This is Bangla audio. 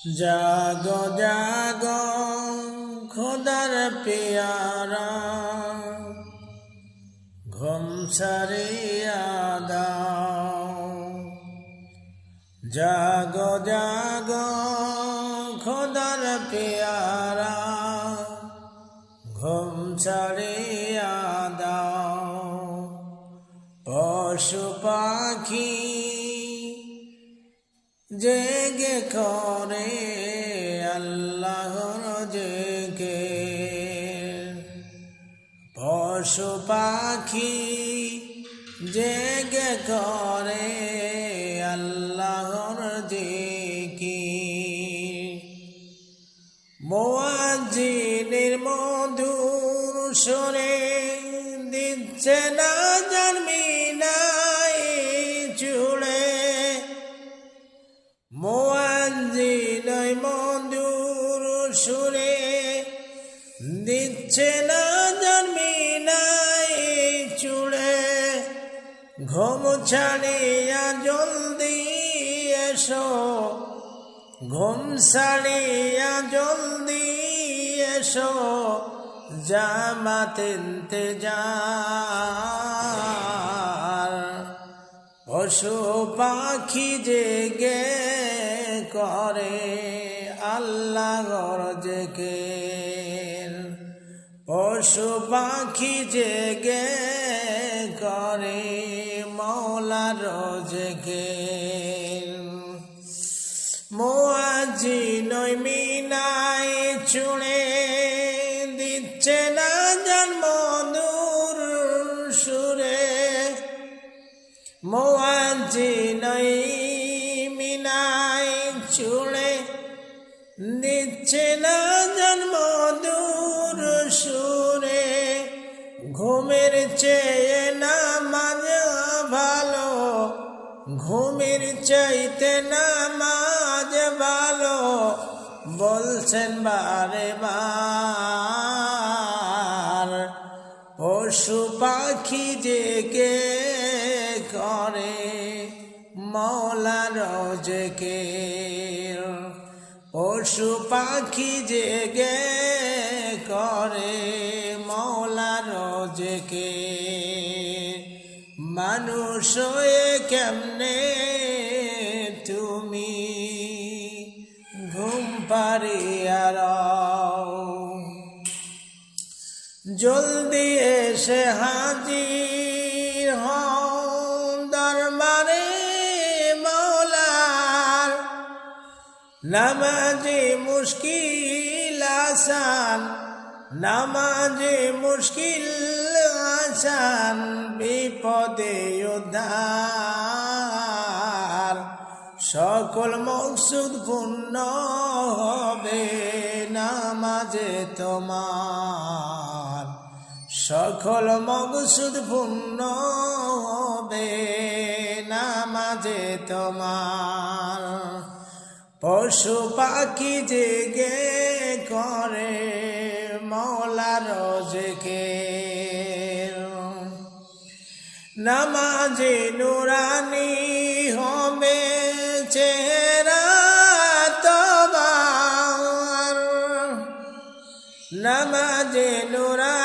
জাগো জাগো খোদার পেয়ারা, ঘুম সারিয়া দাও। জাগো জাগো খোদার পেয়ারা, ঘুম সারিয়া দাও। পশু পাখি জেগে করে আল্লাহর জিকির। পশু পাখি জেগে করে আল্লাহর জিকির। মুয়াজ্জিনের মধুর সুরে দিচ্ছে না জানমিনাই চুড়ে। মুয়াজ্জিন মধুর সুরে দিচ্ছে না জানমিনাই চুড়ে। ঘুম ছাড়িয়া জলদি এসো, ঘুম ছাড়িয়া জলদি এসো, জামাত ইন্তেজার। পশু পাখি জেগে করে আল্লাহর জিকির। পশু পাখি জেগে করে মওলার জিকির। মুয়াজ্জিন মিনাই চুড়ে দিচ্ছে না জান মধুর সুরে। মুয়াজ্জিন মিনাই চুড়ে দিচ্ছে না জান মধুর সুরে। ঘুমের চেয়ে নামাজ ভালো, ঘুমের চাইতে নামাজ ভালো, বলছেন বারে বার। পশু পাখি জেগে করে মওলার জিকির। পশু পাখি জেগে করে মওলার জিকির। মানুষ হয়ে কেমনে তুমি ঘুম পাড়িয়া রও। জলদি এসে হাজির হও দরবারে মওলার। নামাজে মুশকিল আসান, নামাজে মুশকিল আসান, বিপদে উদ্ধার। সকল মকসুদ পূর্ণ হবে নামাজে তোমার। সকল মকসুদ পূর্ণ হবে নামাজে তোমার। পশু পাখি জেগে করে মওলার জিকির। নামাজে নুরানি হবে চেহারা তোমার। নামাজে নুরানি